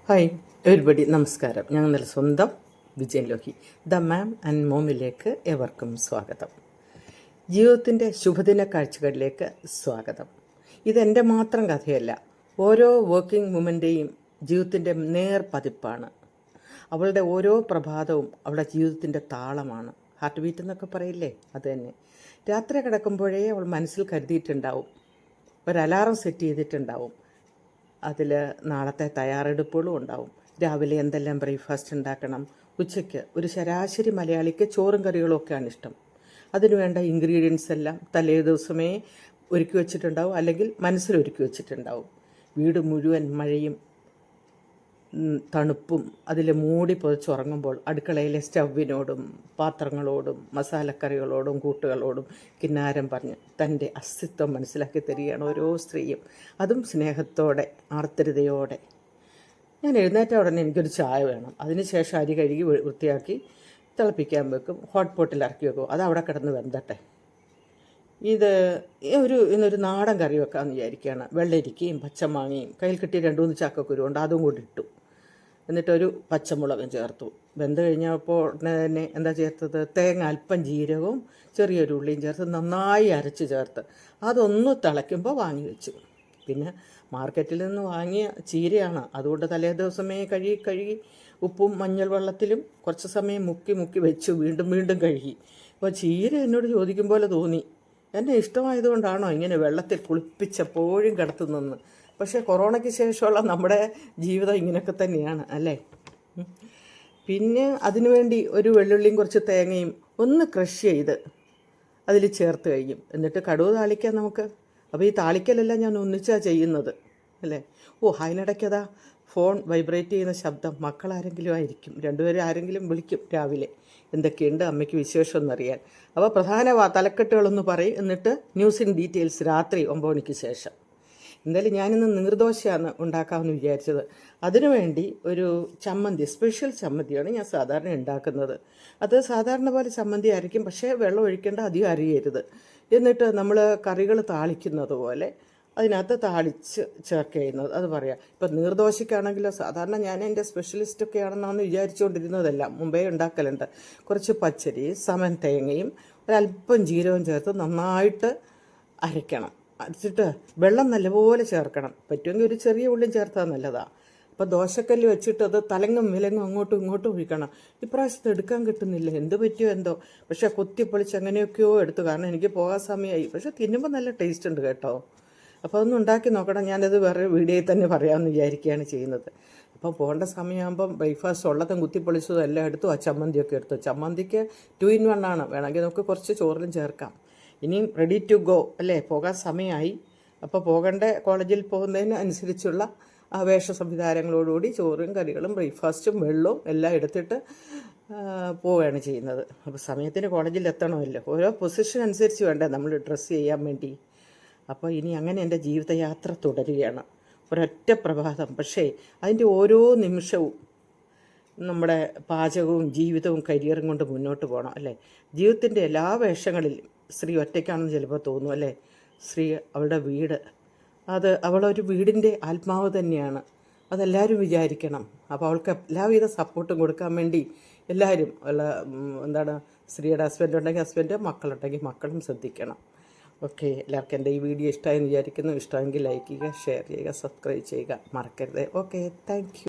Hi everybody, നമസ്കാരം. ഞങ്ങളുടെ സ്വന്തം Vijayan Lohi the ma'am and മോമിലേക്ക് ഏവർക്കും സ്വാഗതം. ജീവിതത്തിൻ്റെ ശുഭദിന കാഴ്ചകളിലേക്ക് സ്വാഗതം. ഇതെൻ്റെ മാത്രം കഥയല്ല, ഓരോ വർക്കിംഗ് വുമൻ്റെയും ജീവിതത്തിൻ്റെ നേർ പതിപ്പാണ്. അവളുടെ ഓരോ പ്രഭാതവും അവളുടെ ജീവിതത്തിൻ്റെ താളമാണ്. ഹാർട്ട് ബീറ്റ് എന്നൊക്കെ പറയില്ലേ, അത് തന്നെ. രാത്രി കിടക്കുമ്പോഴേ അവൾ മനസ്സിൽ കരുതിയിട്ടുണ്ടാവും, ഒരു അലാറം സെറ്റ് ചെയ്തിട്ടുണ്ടാവും. അതിൽ നാളത്തെ തയ്യാറെടുപ്പുകളും ഉണ്ടാവും. രാവിലെ എന്തെല്ലാം ബ്രേക്ക്ഫാസ്റ്റ് ഉണ്ടാക്കണം, ഉച്ചയ്ക്ക് ഒരു ശരാശരി മലയാളിക്ക് ചോറും കറികളും ഒക്കെയാണ് ഇഷ്ടം. അതിനുവേണ്ട ഇൻഗ്രീഡിയൻസ് എല്ലാം തലേ ദിവസമേ ഒരുക്കി വെച്ചിട്ടുണ്ടാവും, അല്ലെങ്കിൽ മനസ്സിലൊരുക്കി വെച്ചിട്ടുണ്ടാവും. വീട് മുഴുവൻ മഴയും തണുപ്പും അതിൽ മൂടി പുതച്ചുറങ്ങുമ്പോൾ അടുക്കളയിലെ സ്റ്റൗവിനോടും പാത്രങ്ങളോടും മസാലക്കറികളോടും കൂട്ടുകളോടും കിന്നാരം പറഞ്ഞ് തൻ്റെ അസ്തിത്വം മനസ്സിലാക്കി തരികയാണ് ഓരോ സ്ത്രീയും, അതും സ്നേഹത്തോടെ ആർദ്രതയോടെ. ഞാൻ എഴുന്നേറ്റ ഉടനെ എനിക്കൊരു ചായ വേണം. അതിനുശേഷം അരി കഴുകി വൃത്തിയാക്കി തിളപ്പിക്കാൻ വെക്കും, ഹോട്ട് പോട്ടിൽ ഇറക്കി വെക്കും. അത് അവിടെ കിടന്ന് വെന്തട്ടെ. ഇന്നൊരു നാടൻ കറി വെക്കാമെന്ന് വിചാരിക്കുകയാണ്. വെള്ളരിക്കയും പച്ചമാങ്ങയും കയ്യിൽ കിട്ടിയ 2-3 ചക്കക്കുരുണ്ട്, അതും കൂടി ഇട്ടു. എന്നിട്ടൊരു പച്ചമുളകും ചേർത്തു. വെന്ത് കഴിഞ്ഞപ്പോൾ തന്നെ എന്താ ചേർത്തത്, തേങ്ങ അല്പം ജീരകവും ചെറിയൊരു ഉള്ളിയും ചേർത്ത് നന്നായി അരച്ച് ചേർത്ത് അതൊന്ന് തിളയ്ക്കുമ്പോൾ വാങ്ങി വെച്ചു. പിന്നെ മാർക്കറ്റിൽ നിന്ന് വാങ്ങിയ ചീരയാണ്, അതുകൊണ്ട് തലേ ദിവസമേ കഴുകി ഉപ്പും മഞ്ഞൾ വെള്ളത്തിലും കുറച്ച് സമയം മുക്കി വെച്ചു. വീണ്ടും കഴുകി. അപ്പോൾ ചീര എന്നോട് ചോദിക്കും പോലെ തോന്നി, എന്നെ ഇഷ്ടമായതുകൊണ്ടാണോ ഇങ്ങനെ വെള്ളത്തിൽ കുളിപ്പിച്ചപ്പോഴും കിടത്തുന്നെന്ന്. പക്ഷേ കൊറോണയ്ക്ക് ശേഷമുള്ള നമ്മുടെ ജീവിതം ഇങ്ങനെയൊക്കെ തന്നെയാണ് അല്ലേ. പിന്നെ അതിനുവേണ്ടി ഒരു വെള്ളുള്ളിയും കുറച്ച് തേങ്ങയും ഒന്ന് ക്രഷ് ചെയ്ത് അതിൽ ചേർത്ത് കഴിയും. എന്നിട്ട് കടുക് താളിക്കാം നമുക്ക്. അപ്പോൾ ഈ താളിക്കലെല്ലാം ഞാൻ ഒന്നിച്ചാണ് ചെയ്യുന്നത് അല്ലേ. അതിനിടയ്ക്കതാ ഫോൺ വൈബ്രേറ്റ് ചെയ്യുന്ന ശബ്ദം. മക്കളാരെങ്കിലും ആയിരിക്കും, രണ്ടുപേരും ആരെങ്കിലും വിളിക്കും രാവിലെ, എന്തൊക്കെയുണ്ട് അമ്മയ്ക്ക് വിശേഷം എന്നറിയാൻ. അപ്പോൾ പ്രധാന തലക്കെട്ടുകളൊന്ന് പറയും, എന്നിട്ട് ന്യൂസ് ഇൻ ഡീറ്റെയിൽസ് രാത്രി 9 മണിക്ക് ശേഷം. എന്തായാലും ഞാനിന്ന് നീർദോശയാണ് ഉണ്ടാക്കാമെന്ന് വിചാരിച്ചത്. അതിനുവേണ്ടി ഒരു ചമ്മന്തി, സ്പെഷ്യൽ ചമ്മന്തിയാണ് ഞാൻ സാധാരണ ഉണ്ടാക്കുന്നത്. അത് സാധാരണ പോലെ ചമ്മന്തി അരയ്ക്കും, പക്ഷേ വെള്ളം ഒഴിക്കേണ്ട, അധികം അരിയരുത്. എന്നിട്ട് നമ്മൾ കറികൾ താളിക്കുന്നത് പോലെ അതിനകത്ത് താളിച്ച് ചേർക്കുക ചെയ്യുന്നത്, അത് പറയാം. ഇപ്പം നീർദോശയ്ക്കാണെങ്കിലോ സാധാരണ ഞാൻ എൻ്റെ സ്പെഷ്യലിസ്റ്റൊക്കെ ആണെന്നാണ് വിചാരിച്ചുകൊണ്ടിരുന്നതെല്ലാം മുമ്പേ ഉണ്ടാക്കലുണ്ട്. കുറച്ച് പച്ചരി, സമൻ തേങ്ങയും ഒരല്പം ജീരകവും ചേർത്ത് നന്നായിട്ട് അരയ്ക്കണം. അരച്ചിട്ട് വെള്ളം നല്ലപോലെ ചേർക്കണം. പറ്റുമെങ്കിൽ ഒരു ചെറിയ ഉള്ളിയും ചേർത്താൽ നല്ലതാണ്. അപ്പോൾ ദോശക്കല്ല് വെച്ചിട്ട് അത് തലങ്ങും വിലങ്ങും അങ്ങോട്ടും ഇങ്ങോട്ടും ഒഴിക്കണം. ഇപ്രാവശ്യത്തെ എടുക്കാൻ കിട്ടുന്നില്ല, എന്ത് പറ്റിയോ എന്തോ. പക്ഷേ പൊളിച്ച് എങ്ങനെയൊക്കെയോ എടുത്തു, കാരണം എനിക്ക് പോകാൻ സമയമായി. പക്ഷേ തിന്നുമ്പോൾ നല്ല ടേസ്റ്റ് ഉണ്ട് കേട്ടോ. അപ്പോൾ അതൊന്നും ഉണ്ടാക്കി നോക്കണം. ഞാനത് വേറെ വീഡിയോയിൽ തന്നെ പറയാമെന്ന് വിചാരിക്കുകയാണ് ചെയ്യുന്നത്. അപ്പോൾ പോകേണ്ട സമയമാകുമ്പം ബ്രേക്ക്ഫാസ്റ്റ് ഉള്ളതും കുത്തിപ്പൊളിച്ചതും എല്ലാം എടുത്തു. ആ ചമ്മന്തിയൊക്കെ എടുത്തു. ചമ്മന്തിക്ക് 2 in 1 ആണ്. വേണമെങ്കിൽ നമുക്ക് കുറച്ച് ചോറിലും ചേർക്കാം. ഇനിയും റെഡി ടു ഗോ അല്ലേ, പോകാൻ സമയമായി. അപ്പോൾ പോകേണ്ട കോളേജിൽ പോകുന്നതിന് അനുസരിച്ചുള്ള വേഷ സംവിധാനങ്ങളോടുകൂടി ചോറും കറികളും ബ്രേക്ക്ഫാസ്റ്റും വെള്ളവും എല്ലാം എടുത്തിട്ട് പോവുകയാണ് ചെയ്യുന്നത്. അപ്പോൾ സമയത്തിന് കോളേജിൽ എത്തണമല്ലോ. ഓരോ പൊസിഷൻ അനുസരിച്ച് വേണ്ടേ നമ്മൾ ഡ്രസ്സ് ചെയ്യാൻ വേണ്ടി. അപ്പോൾ ഇനി അങ്ങനെ എൻ്റെ ജീവിതയാത്ര തുടരുകയാണ്. ഒരൊറ്റ പ്രഭാതം, പക്ഷേ അതിൻ്റെ ഓരോ നിമിഷവും നമ്മുടെ പാചകവും ജീവിതവും കരിയറും കൊണ്ട് മുന്നോട്ട് പോകണം അല്ലേ. ജീവിതത്തിൻ്റെ എല്ലാ വേഷങ്ങളിലും സ്ത്രീ ഒറ്റയ്ക്കാണെന്ന് ചിലപ്പോൾ തോന്നും അല്ലേ. സ്ത്രീ അവളുടെ വീട്, അത് അവളൊരു വീടിൻ്റെ ആത്മാവ് തന്നെയാണ്, അതെല്ലാവരും വിചാരിക്കണം. അപ്പോൾ അവൾക്ക് എല്ലാവിധ സപ്പോർട്ടും കൊടുക്കാൻ വേണ്ടി എല്ലാവരും സ്ത്രീയുടെ ഹസ്ബൻഡ് ഉണ്ടെങ്കിൽ ഹസ്ബൻഡ്, മക്കളുണ്ടെങ്കിൽ മക്കളും ശ്രദ്ധിക്കണം. ഓക്കെ, എല്ലാവർക്കും എൻ്റെ ഈ വീഡിയോ ഇഷ്ടമായെന്ന് വിചാരിക്കുന്നു. ഇഷ്ടമെങ്കിൽ ലൈക്ക് ചെയ്യുക, ഷെയർ ചെയ്യുക, സബ്സ്ക്രൈബ് ചെയ്യുക മറക്കരുത്. Okay, thank you.